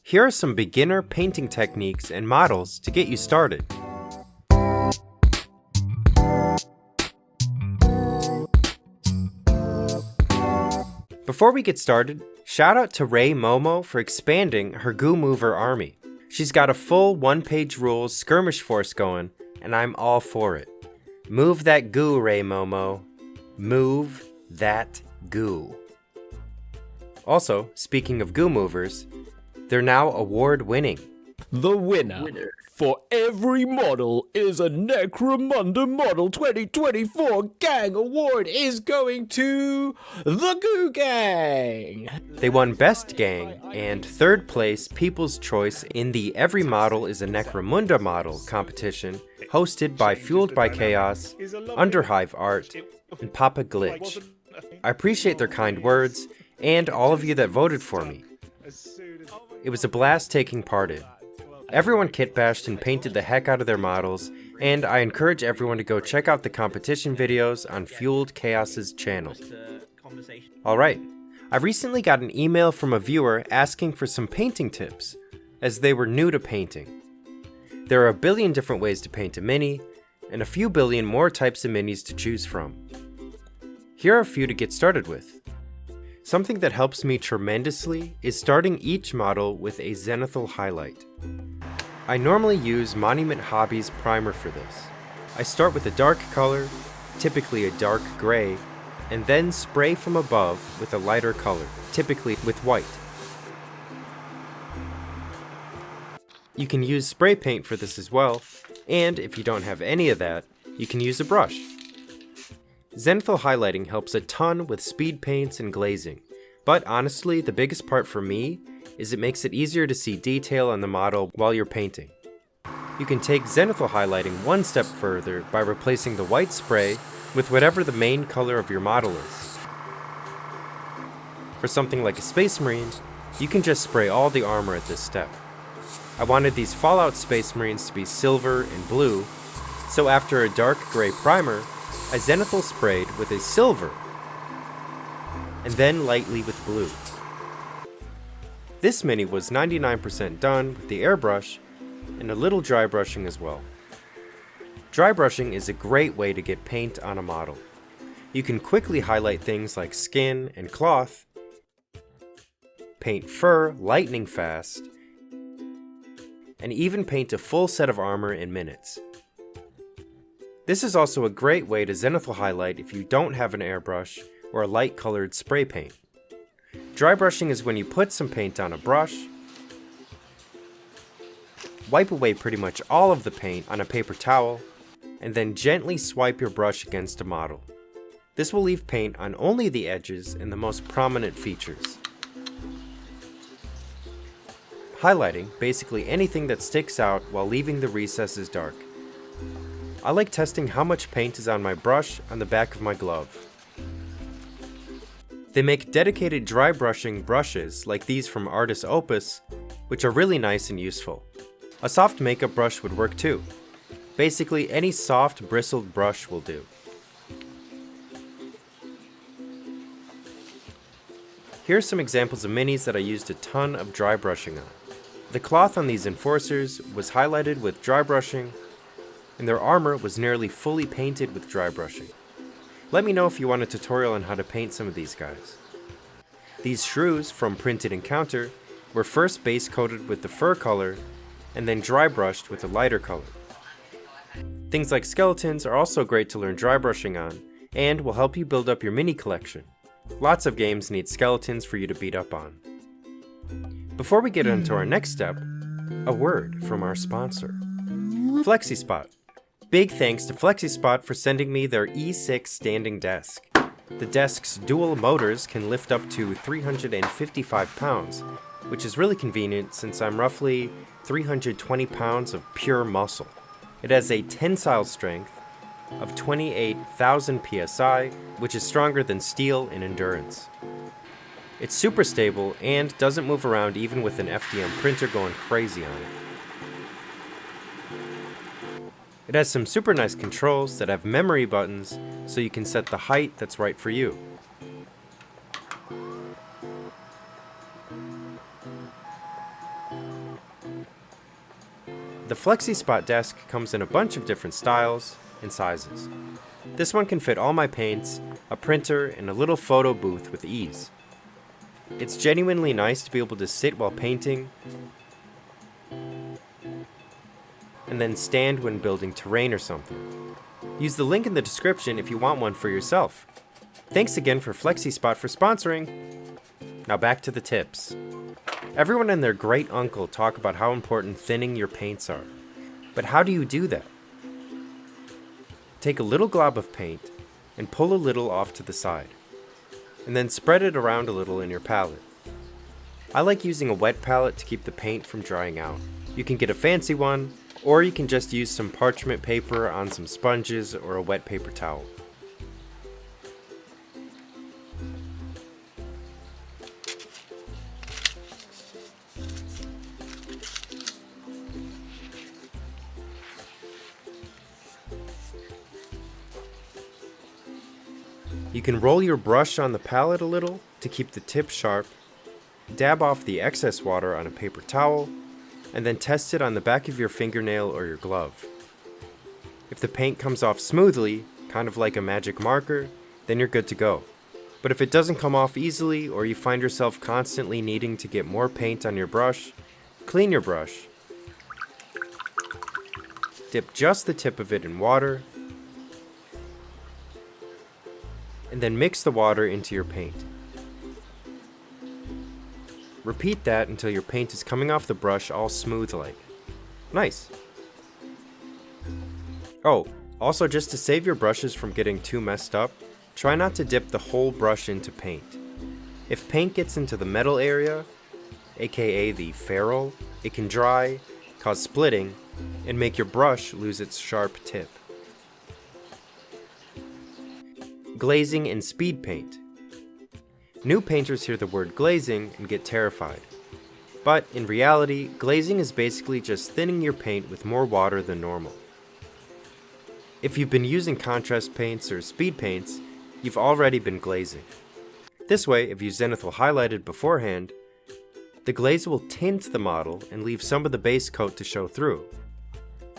Here are some beginner painting techniques and models to get you started. Before we get started, shout out to Ray Momo for expanding her Goo Mover army. She's got a full one-page rules skirmish force going, and I'm all for it. Move that goo, Ray Momo. Move that goo. Also, speaking of Goo Movers, they're now award-winning. The winner for every model is a Necromunda Model 2024 Gang Award is going to the Goo Gang! They won Best Gang and third place People's Choice in the Every Model is a Necromunda Model competition hosted by Fueled by Chaos, Underhive Art, and Papa Glitch. I appreciate their kind words and all of you that voted for me. It was a blast taking part in. Everyone kit bashed and painted the heck out of their models, and I encourage everyone to go check out the competition videos on Fueled Chaos's channel. Alright, I recently got an email from a viewer asking for some painting tips, as they were new to painting. There are a billion different ways to paint a mini, and a few billion more types of minis to choose from. Here are a few to get started with. Something that helps me tremendously is starting each model with a Zenithal highlight. I normally use Monument Hobbies primer for this. I start with a dark color, typically a dark gray, and then spray from above with a lighter color, typically with white. You can use spray paint for this as well, and if you don't have any of that, you can use a brush. Zenithal Highlighting helps a ton with speed paints and glazing, but honestly, the biggest part for me is it makes it easier to see detail on the model while you're painting. You can take Zenithal Highlighting one step further by replacing the white spray with whatever the main color of your model is. For something like a Space Marine, you can just spray all the armor at this step. I wanted these Fallout Space Marines to be silver and blue, so after a dark gray primer, I Zenithal sprayed with a silver, and then lightly with blue. This mini was 99% done with the airbrush, and a little dry brushing as well. Dry brushing is a great way to get paint on a model. You can quickly highlight things like skin and cloth, paint fur lightning fast, and even paint a full set of armor in minutes. This is also a great way to Zenithal highlight if you don't have an airbrush or a light colored spray paint. Dry brushing is when you put some paint on a brush, wipe away pretty much all of the paint on a paper towel, and then gently swipe your brush against a model. This will leave paint on only the edges and the most prominent features. Highlighting basically anything that sticks out while leaving the recesses dark. I like testing how much paint is on my brush on the back of my glove. They make dedicated dry brushing brushes like these from Artis Opus, which are really nice and useful. A soft makeup brush would work too. Basically, any soft bristled brush will do. Here are some examples of minis that I used a ton of dry brushing on. The cloth on these enforcers was highlighted with dry brushing, and their armor was nearly fully painted with dry brushing. Let me know if you want a tutorial on how to paint some of these guys. These shrews from Printed Encounter were first base coated with the fur color and then dry brushed with a lighter color. Things like skeletons are also great to learn dry brushing on and will help you build up your mini collection. Lots of games need skeletons for you to beat up on. Before we get into our next step, a word from our sponsor, FlexiSpot. Big thanks to FlexiSpot for sending me their E6 standing desk. The desk's dual motors can lift up to 355 pounds, which is really convenient since I'm roughly 320 pounds of pure muscle. It has a tensile strength of 28,000 psi, which is stronger than steel in endurance. It's super stable and doesn't move around even with an FDM printer going crazy on it. It has some super nice controls that have memory buttons so you can set the height that's right for you. The FlexiSpot desk comes in a bunch of different styles and sizes. This one can fit all my paints, a printer, and a little photo booth with ease. It's genuinely nice to be able to sit while painting and then stand when building terrain or something. Use the link in the description if you want one for yourself. Thanks again for FlexiSpot for sponsoring. Now back to the tips. Everyone and their great uncle talk about how important thinning your paints are. But how do you do that? Take a little glob of paint and pull a little off to the side, and then spread it around a little in your palette. I like using a wet palette to keep the paint from drying out. You can get a fancy one, or you can just use some parchment paper on some sponges or a wet paper towel. You can roll your brush on the palette a little to keep the tip sharp, dab off the excess water on a paper towel, and then test it on the back of your fingernail or your glove. If the paint comes off smoothly, kind of like a magic marker, then you're good to go. But if it doesn't come off easily, or you find yourself constantly needing to get more paint on your brush, clean your brush, dip just the tip of it in water, and then mix the water into your paint. Repeat that until your paint is coming off the brush all smooth like. Nice! Oh, also just to save your brushes from getting too messed up, try not to dip the whole brush into paint. If paint gets into the metal area, aka the ferrule, it can dry, cause splitting, and make your brush lose its sharp tip. Glazing and speed paint. New painters hear the word glazing and get terrified. But in reality, glazing is basically just thinning your paint with more water than normal. If you've been using contrast paints or speed paints, you've already been glazing. This way, if you Zenithal highlighted beforehand, the glaze will tint the model and leave some of the base coat to show through.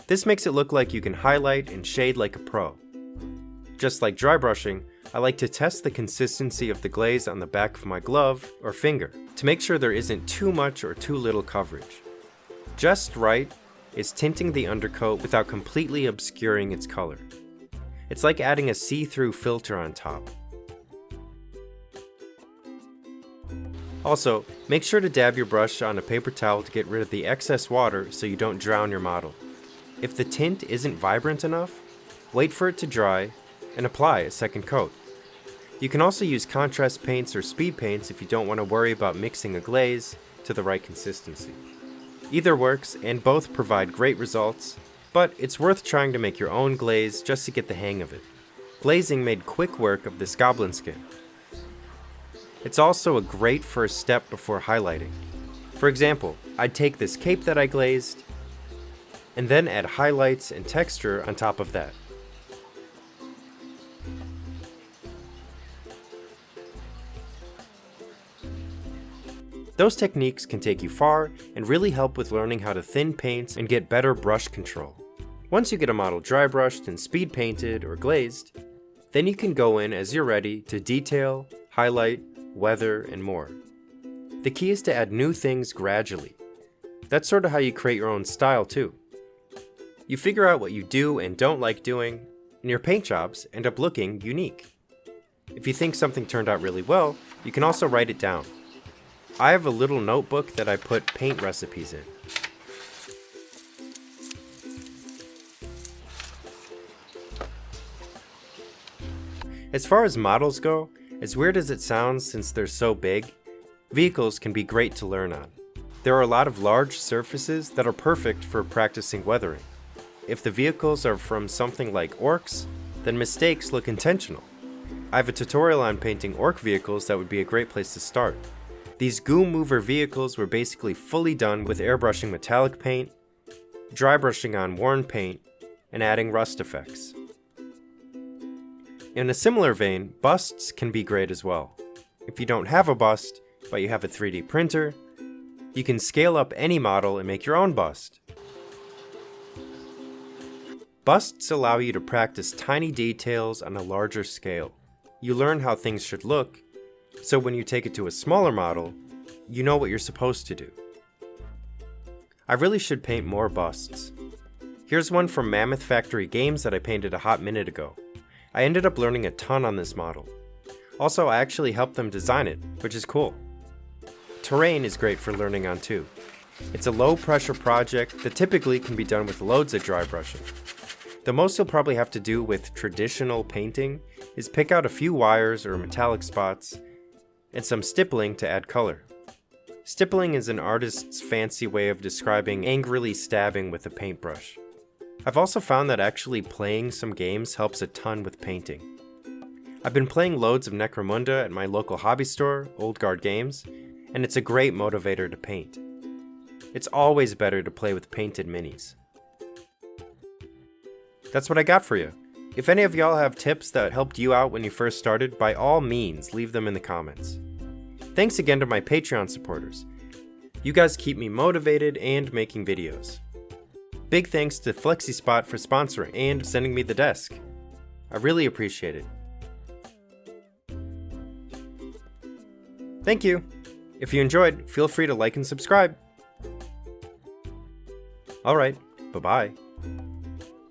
This makes it look like you can highlight and shade like a pro. Just like dry brushing, I like to test the consistency of the glaze on the back of my glove or finger to make sure there isn't too much or too little coverage. Just right is tinting the undercoat without completely obscuring its color. It's like adding a see-through filter on top. Also, make sure to dab your brush on a paper towel to get rid of the excess water so you don't drown your model. If the tint isn't vibrant enough, wait for it to dry and apply a second coat. You can also use contrast paints or speed paints if you don't want to worry about mixing a glaze to the right consistency. Either works and both provide great results, but it's worth trying to make your own glaze just to get the hang of it. Glazing made quick work of this goblin skin. It's also a great first step before highlighting. For example, I'd take this cape that I glazed and then add highlights and texture on top of that. Those techniques can take you far and really help with learning how to thin paints and get better brush control. Once you get a model dry brushed and speed painted or glazed, then you can go in as you're ready to detail, highlight, weather, and more. The key is to add new things gradually. That's sort of how you create your own style too. You figure out what you do and don't like doing, and your paint jobs end up looking unique. If you think something turned out really well, you can also write it down. I have a little notebook that I put paint recipes in. As far as models go, as weird as it sounds since they're so big, vehicles can be great to learn on. There are a lot of large surfaces that are perfect for practicing weathering. If the vehicles are from something like orcs, then mistakes look intentional. I have a tutorial on painting orc vehicles that would be a great place to start. These goo mover vehicles were basically fully done with airbrushing metallic paint, dry brushing on worn paint, and adding rust effects. In a similar vein, busts can be great as well. If you don't have a bust, but you have a 3D printer, you can scale up any model and make your own bust. Busts allow you to practice tiny details on a larger scale. You learn how things should look, so when you take it to a smaller model, you know what you're supposed to do. I really should paint more busts. Here's one from Mammoth Factory Games that I painted a hot minute ago. I ended up learning a ton on this model. Also, I actually helped them design it, which is cool. Terrain is great for learning on too. It's a low pressure project that typically can be done with loads of dry brushing. The most you'll probably have to do with traditional painting is pick out a few wires or metallic spots and some stippling to add color. Stippling is an artist's fancy way of describing angrily stabbing with a paintbrush. I've also found that actually playing some games helps a ton with painting. I've been playing loads of Necromunda at my local hobby store, Old Guard Games, and it's a great motivator to paint. It's always better to play with painted minis. That's what I got for you. If any of y'all have tips that helped you out when you first started, by all means, leave them in the comments. Thanks again to my Patreon supporters. You guys keep me motivated and making videos. Big thanks to FlexiSpot for sponsoring and sending me the desk. I really appreciate it. Thank you. If you enjoyed, feel free to like and subscribe. Alright, bye-bye.